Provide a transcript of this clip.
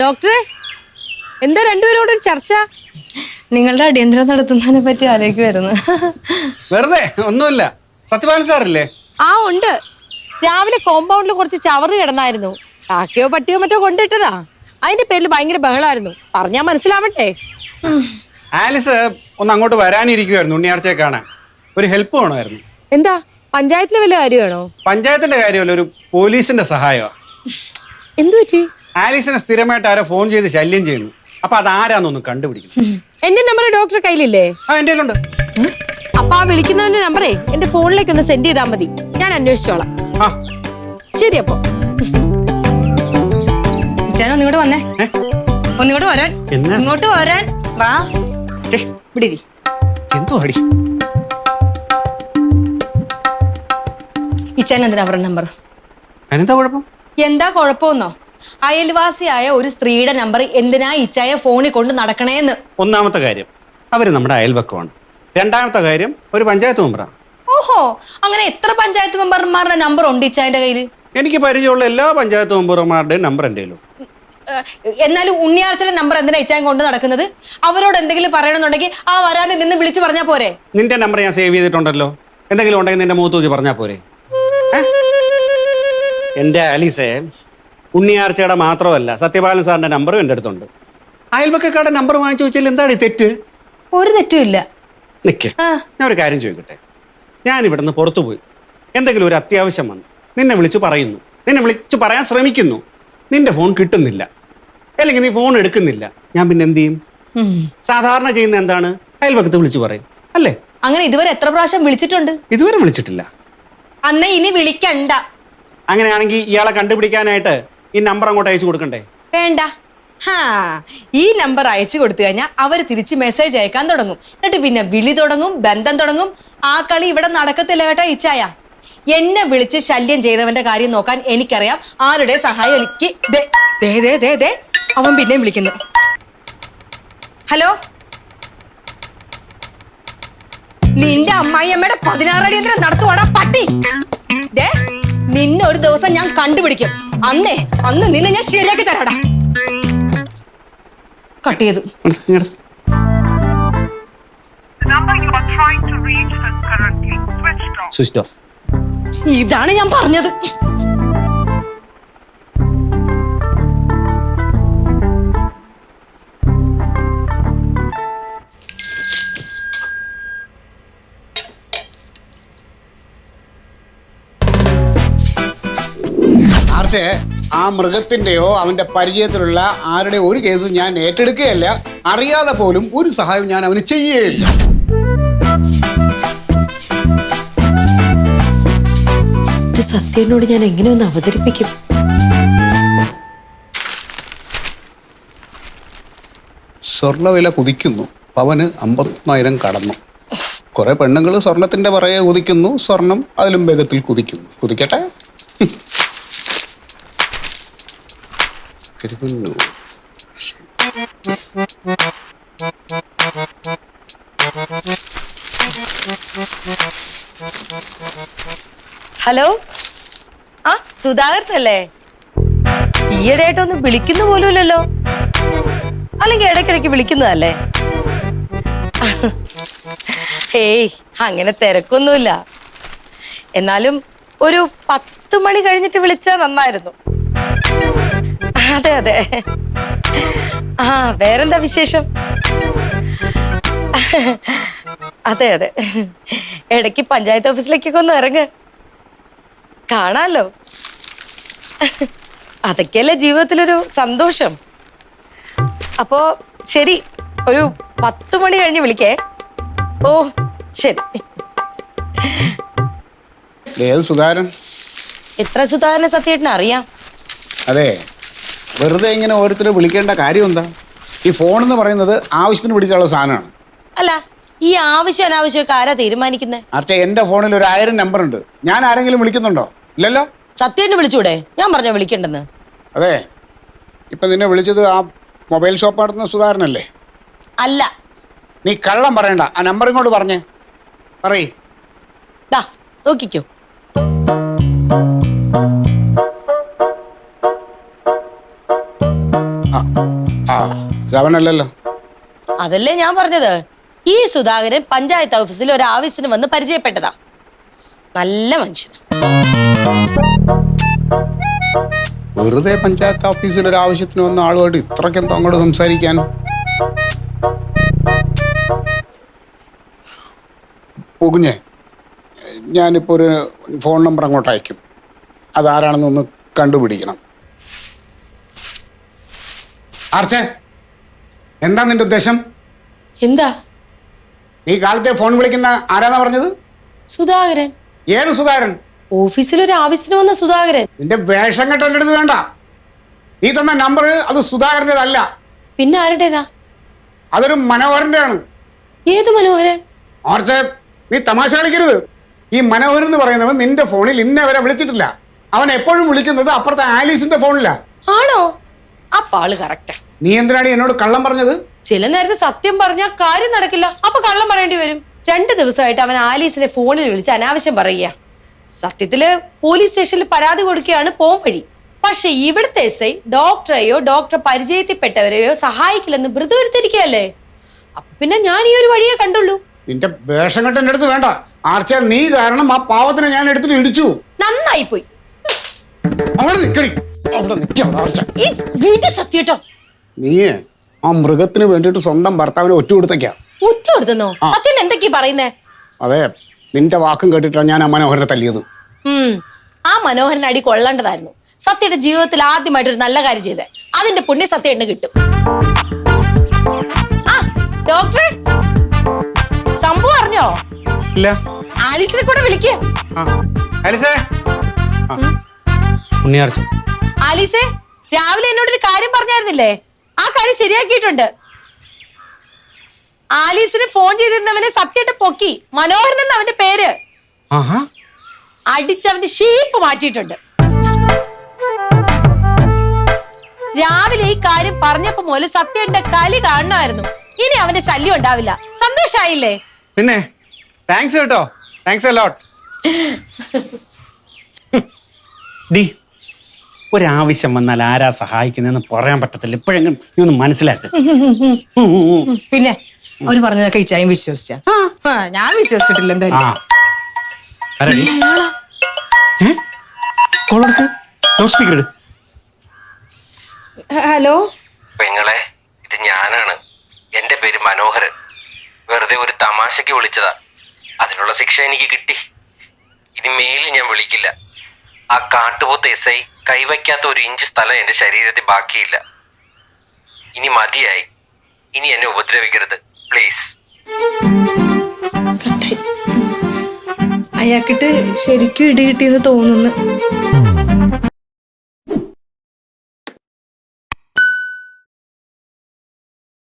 ഡോക്ടറെ, എന്താ രണ്ടുപേരോട് ഒരു ചർച്ച? നിങ്ങളുടെ അടിയന്തരം നടത്തുന്നതിനെ പറ്റി ആലോചിക്കുമായിരുന്നു. വെറുതെ ഒന്നുമില്ല. സത്യപാലൻ സാറില്ലേ? ആ ഉണ്ട്. രാവിലെ കോമ്പൗണ്ടിൽ കുറച്ച് ചവറ് കിടന്നായിരുന്നു. കാക്കയോ പട്ടിയോ മറ്റോ കൊണ്ടിട്ടതാ. അതിന്റെ പേരിൽ ഭയങ്കര ബഹളമായിരുന്നു. പറഞ്ഞാ മനസ്സിലാവട്ടെ. ആലിസ് ഒന്ന് അങ്ങോട്ട് വരാനിരിക്കുമായിരുന്നു ഉണ്ണിയാർച്ചയെ കാണാൻ. ഒരു ഹെൽപ്പ് വേണമായിരുന്നു. എന്താ പഞ്ചായത്തിലെ വല്ല കാര്യമാണോ? പഞ്ചായത്തിന്റെ കാര്യമല്ല, ഒരു പോലീസിന്റെ സഹായമാണ്. എന്തു പറ്റി? ആലിസിനെ സ്ഥിരമായിട്ട് ആരോ ഫോൺ ചെയ്ത് ശല്യം ചെയ്യുന്നു. അപ്പൊ അത് ആരാന്നൊന്ന് കണ്ടുപിടിക്കണം. എന്റെ നമ്പർ ഡോക്ടറെ കയ്യിലില്ലേ? ആ, എന്റെ കയ്യിലുണ്ട്. അപ്പൊ ആ വിളിക്കുന്നവന്റെ നമ്പറേ എന്റെ ഫോണിലേക്ക് ഒന്ന് സെൻഡ് ചെയ്താൽ മതി. ഞാൻ അന്വേഷിച്ചോളാം. ആ ശരി. അപ്പൊ ഒന്നിങ്ങോട്ട് വന്നേ. ഒന്നിങ്ങോട്ട് വരാൻ. ഇങ്ങോട്ട് വരാൻ വാ. പിടി. എന്തോ അടി. ഇച്ചാൻ എന്തിനാ പറഞ്ഞ നമ്പർ? അതിനെന്താ കുഴപ്പം? എന്താ കുഴപ്പമെന്നോ? അയൽവാസിയായ ഒരു സ്ത്രീയുടെ നമ്പർ എന്തിനാ ഇച്ചായ ഫോണിൽ കൊണ്ട് നടക്കണേന്ന്. ഒന്നാമത്തെ കാര്യം അവര് നമ്മുടെ അയൽവക്കമാണ്. രണ്ടാമത്തെ കാര്യം ഒരു പഞ്ചായത്ത് മെമ്പറാണ്. ഓഹോ, അങ്ങനെ എത്ര പഞ്ചായത്ത് മെമ്പർമാരുടെ നമ്പർ ഉണ്ട് ഇച്ചായന്റെ കയ്യില്? എനിക്ക് പരിചയമുള്ള എല്ലാ പഞ്ചായത്ത് മെമ്പർമാരുടെയും നമ്പർ എൻ്റെ കയ്യിലും. എന്നാലും ഉണ്ണിയാർച്ചയുടെ നമ്പർ എന്തിനാ ഇച്ചായൻ കൊണ്ട് നടക്കുന്നത്? അവരോട് എന്തെങ്കിലും പറയണമെന്നുണ്ടെങ്കിൽ ആ വരാതെ നിന്ന് വിളിച്ചു പറഞ്ഞാ പോരെ? നിന്റെ നമ്പർ ഞാൻ സേവ് ചെയ്തിട്ടുണ്ടല്ലോ. എന്തെങ്കിലും ഉണ്ടെങ്കിൽ നിന്റെ മുഖത്ത് നോക്കി പറഞ്ഞാ പോരെ? എൻ്റെ ആലീസേ, ഉണ്ണിയാർച്ചയുടെ മാത്രമല്ല സത്യപാലൻ സാറിന്റെ നമ്പറും എൻ്റെ അടുത്തുണ്ട്. അയൽവക്കക്കാരുടെ നമ്പർ വാങ്ങിച്ചു വെച്ചാൽ എന്താണ് ഈ തെറ്റ്? ഒരു തെറ്റും ഇല്ല. നിക്ക്, ഞാൻ ഒരു കാര്യം ചോദിക്കട്ടെ. ഞാൻ ഇവിടുന്ന് പുറത്തു പോയി, എന്തെങ്കിലും ഒരു അത്യാവശ്യം വന്നു, നിന്നെ വിളിച്ചു പറയുന്നു, നിന്നെ വിളിച്ചു പറയാൻ ശ്രമിക്കുന്നു, നിന്റെ ഫോൺ കിട്ടുന്നില്ല, അല്ലെങ്കിൽ നീ ഫോൺ എടുക്കുന്നില്ല, ഞാൻ പിന്നെ എന്ത് ചെയ്യും? സാധാരണ ചെയ്യുന്ന എന്താണ്? അയൽവക്കത്ത് വിളിച്ചു പറയും അല്ലേ? അങ്ങനെ ഇതുവരെ എത്ര പ്രാവശ്യം വിളിച്ചിട്ടുണ്ട്? ഇതുവരെ വിളിച്ചിട്ടില്ല. അന്ന് ഇനി വിളിക്കണ്ട. അങ്ങനെയാണെങ്കിൽ ഇയാളെ കണ്ടുപിടിക്കാനായിട്ട് ഈ നമ്പർ അങ്ങോട്ട് അയച്ചു കൊടുക്കണ്ടേ? വേണ്ട. ഈ നമ്പർ അയച്ചു കൊടുത്തു കഴിഞ്ഞാൽ അവര് തിരിച്ച് മെസ്സേജ് അയക്കാൻ തുടങ്ങും. എന്നിട്ട് പിന്നെ വിളി തുടങ്ങും, ബന്ധം തുടങ്ങും. ആ കളി ഇവിടെ നടക്കത്തില്ല കേട്ടോ ഇച്ചായ. എന്നെ വിളിച്ച് ശല്യം ചെയ്തവന്റെ കാര്യം നോക്കാൻ എനിക്കറിയാം. ആരുടെ സഹായം എനിക്ക് അവൻ പിന്നെയും വിളിക്കുന്നു. ഹലോ, നിന്റെ അമ്മായിയമ്മയുടെ 16 അടിയന്തരം നടത്തുവാടാ പട്ടി. നിന്നെ ഒരു ദിവസം ഞാൻ കണ്ടുപിടിക്കും. അന്ന് നിന്നെ ഞാൻ ശരിയാക്കി തരാടാ. കട്ട് ചെയ്തു. Switch off. ഇതാണ് ഞാൻ പറഞ്ഞത്. ആർച്ചേ, ആ മൃഗത്തിന്റെയോ അവന്റെ പരിചയത്തിലുള്ള ആരുടെ ഒരു കേസ് ഞാൻ ഏറ്റെടുക്കുകയല്ല. അറിയാതെ പോലും ഒരു സഹായം ഞാൻ അവന് ചെയ്യുകയില്ല. സത്യനോട് ഞാൻ എങ്ങനെ ഒന്ന് അവതരിപ്പിക്കും? സ്വർണ്ണവില കുതിക്കുന്നു. പവന് 50,000 കടന്നു. കുറെ പെണ്ണുങ്ങൾ സ്വർണത്തിന്റെ പുറകെ കുതിക്കുന്നു. സ്വർണം അതിലും വേഗത്തിൽ കുതിക്കുന്നു. കുതിക്കട്ടെ. ഹലോ, ആ സുധാകരനല്ലേ? ഈയിടെയായിട്ടൊന്നും വിളിക്കുന്ന പോലുമില്ലല്ലോ. അല്ലെങ്കിൽ ഇടയ്ക്കിടയ്ക്ക് വിളിക്കുന്നതല്ലേ? ഏയ്, അങ്ങനെ തിരക്കൊന്നുമില്ല. എന്നാലും ഒരു 10 മണി കഴിഞ്ഞിട്ട് വിളിച്ചാൽ നന്നായിരുന്നു. അതെ അതെ. ആ, വേറെന്താ വിശേഷം? അതെ അതെ, ഇടയ്ക്ക് പഞ്ചായത്ത് ഓഫീസിലേക്കൊക്കെ ഒന്ന് ഇറങ്ങ്, കാണാലോ. അതൊക്കെയല്ലേ ജീവിതത്തിലൊരു സന്തോഷം. അപ്പോ ശരി, ഒരു 10 മണി കഴിഞ്ഞ് വിളിക്കേ. ഓ ശരി. ഏത് സുധാകരൻ? എത്ര സുധാകരനെ സത്യേട്ടന് അറിയാം? അതെ, വെറുതെ ഇങ്ങനെ ഓരോരുത്തരെ വിളിക്കേണ്ട കാര്യം എന്താ? ഈ ഫോൺ എന്ന് പറയുന്നത് ആവശ്യത്തിന് വിളിക്കാനുള്ള സാധനമാണ്. അല്ല, ഈ ആവശ്യം അനാവശ്യമൊക്കെ ആരാ തീരുമാനിക്കുന്നത്? ആർച്ചേ, എന്റെ ഫോണിൽ ഒരു 1000 നമ്പർ ഉണ്ട്. ഞാൻ ആരെങ്കിലും വിളിക്കുന്നുണ്ടോ? ഇല്ലല്ലോ. സത്യേട്ടന് വിളിച്ചൂടെ? ഞാൻ പറഞ്ഞോ വിളിക്കണ്ടെന്ന്. അതെ, ഇപ്പൊ നിന്നെ വിളിച്ചത് ആ മൊബൈൽ ഷോപ്പ് നടത്തുന്ന സുധാകരനല്ലേ? അല്ല. നീ കള്ളം പറയണ്ട. ആ നമ്പർ ഇങ്ങോട്ട് പറഞ്ഞേ. പറയ്. നോക്കിക്കോ. അവനല്ലല്ലോ. അതല്ലേ ഞാൻ പറഞ്ഞത്. ഈ സുധാകരൻ പഞ്ചായത്ത് ഓഫീസിൽ ഒരു ആവശ്യത്തിന് വന്ന് പരിചയപ്പെട്ടതാ. നല്ല മനുഷ്യൻ. വെറുതെ പഞ്ചായത്ത് ഓഫീസിൽ ഒരു ആവശ്യത്തിന് വന്ന ആളുമായിട്ട് ഇത്രയ്ക്കെന്തോ അങ്ങോട്ട് സംസാരിക്കാൻ? പോകുഞ്ഞേ, ഞാനിപ്പോൾ ഒരു ഫോൺ നമ്പർ അങ്ങോട്ട് അയക്കും. അതാരാണെന്നൊന്ന് കണ്ടുപിടിക്കണം. ആർച്ചേ, എന്താ നിന്റെ ഉദ്ദേശം? എന്താ? നീ കാലത്തെ ഫോൺ വിളിക്കുന്ന ആരാന്നാ പറഞ്ഞത്? സുധാകരൻ. ഏത് സുധാകരൻ? ഓഫീസിൽ ഒരു ആവശ്യത്തിന് വന്ന സുധാകരൻ. നിന്റെ വേഷം കെട്ട എൻ്റെ അടുത്ത് വേണ്ട. നീ തന്ന നമ്പർ അത് സുധാകരൻ്റെതല്ല. പിന്നെ ആരുടേതാ? അതൊരു മനോഹരൻ്റെ ആണ്. ഏത് മനോഹരൻ? ആർച്ചേ, നീ തമാശ കളിക്കരുത്. ഈ മനോഹരൻ എന്ന് പറയുന്നവൻ നിന്റെ ഫോണിൽ ഇന്നെ വരെ വിളിച്ചിട്ടില്ല. അവൻ എപ്പോഴും വിളിക്കുന്നത് അപ്പുറത്തെ ആലീസിന്റെ ഫോണിലാ. ആണോ? അപ്പൊ ആള് കറക്റ്റാ. നീ എന്തിനാണ് എന്നോട് കള്ളം പറഞ്ഞത്? ചില നേരത്തെ സത്യം പറഞ്ഞാൽ കാര്യം നടക്കില്ല, അപ്പൊ കള്ളം പറയേണ്ടി വരും. 2 ദിവസമായിട്ട് അവൻ ആലീസിനെ ഫോണിൽ വിളിച്ച് അനാവശ്യം പറയുക. സത്യത്തില് പോലീസ് സ്റ്റേഷനിൽ പരാതി കൊടുക്കുകയാണ് പോം വഴി. പക്ഷെ ഇവിടുത്തെ SI ഡോക്ടറെയോ ഡോക്ടറെ പരിചയത്തിൽപ്പെട്ടവരെയോ സഹായിക്കില്ലെന്ന് മൃദു എടുത്തിരിക്കുകയല്ലേ. അപ്പൊ പിന്നെ ഞാൻ ഈ ഒരു വഴിയേ കണ്ടുള്ളൂ. നിന്റെ വേഷം കെട്ട എൻ്റെ അടുത്ത് വേണ്ട. ആർച്ച, നീ കാരണം ആ പാവത്തിനെ ഞാൻ എടുത്തിട്ട് ഇടിച്ചു. നന്നായി പോയി. അവിടെ നിക്കടി, അവിടെ നിൽക്കാം. ആർച്ച, സത്യം. നീ ആ മൃഗത്തിന് വേണ്ടിയിട്ട് സ്വന്തം ഭർത്താവിനെ ഒറ്റ കൊടുത്തേക്കാ. ഒറ്റ കൊടുത്തെന്നോ? സത്യം എന്തൊക്കെയാ പറയുന്നേ? അതെ, നിന്റെ വാക്കും കേട്ടിട്ടാണ് ഞാൻ ആ മനോഹരനെ തല്ലിയത്. ആ മനോഹരൻ അടി കൊള്ളേണ്ടതായിരുന്നു. സത്യയുടെ ജീവിതത്തിൽ ആദ്യമായിട്ടൊരു നല്ല കാര്യം ചെയ്തേ. അതിന്റെ പുണ്യം സത്യത്തിന് കിട്ടും. ആ ഡോക്ടറെ, സംഭവം അറിഞ്ഞോ? ഇല്ല. ആലീസിനെ കൂടെ വിളിക്കേ. ആലീസേ, രാവിലെ എന്നോടൊരു കാര്യം പറഞ്ഞായിരുന്നില്ലേ? ആ കാര്യം ശരിയാക്കിയിട്ടുണ്ട്. ആലീസിന് ഫോൺ ചെയ്തിരുന്നവനെ സത്യമായിട്ട് പൊക്കി. മനോഹരൻ എന്ന അവന്റെ പേര്. അടിച്ചവന്റെ ഷേപ്പ് മാറ്റിയിട്ടുണ്ട്. രാവിലെ ഈ കാര്യം പറഞ്ഞപ്പോ മുതൽ സത്യന്റെ കളി കാണണമായിരുന്നു. ഇനി അവന്റെ ശല്യം ഉണ്ടാവില്ല. സന്തോഷായില്ലേ? പിന്നെ താങ്ക്സ് കേട്ടോ. Thanks a lot. ഡി, ഒരാവശ്യം വന്നാൽ ആരാ സഹായിക്കുന്നതെന്ന് പറയാൻ പറ്റത്തില്ല. ഇപ്പോഴെങ്കിലും നീ ഒന്ന് മനസ്സിലാക്ക്. പിന്നെ അവര് പറഞ്ഞതൊക്കെ ഇച്ചായും വിശ്വസിച്ച? ഞാൻ വിശ്വസിച്ചിട്ടില്ല എന്തായാലും. ഹലോ പെങ്ങളെ, ഇത് ഞാനാണ്. എന്റെ പേര് മനോഹരൻ. വെറുതെ ഒരു തമാശക്ക് വിളിച്ചതാ. അതിനുള്ള ശിക്ഷ എനിക്ക് കിട്ടി. ഇനി മേലിൽ ഞാൻ വിളിക്കില്ല. ആ കാട്ടുപോത്ത് SI കൈവയ്ക്കാത്ത 1 ഇഞ്ച് സ്ഥലം എന്റെ ശരീരത്തിൽ ബാക്കിയില്ല. ഇനി മതിയായി. ഇനി എന്നെ ഉപദ്രവിക്കരുത് പ്ലീസ്. അയാൾക്കിട്ട് ശരിക്കും ഇടി കിട്ടിയെന്ന് തോന്നുന്നു.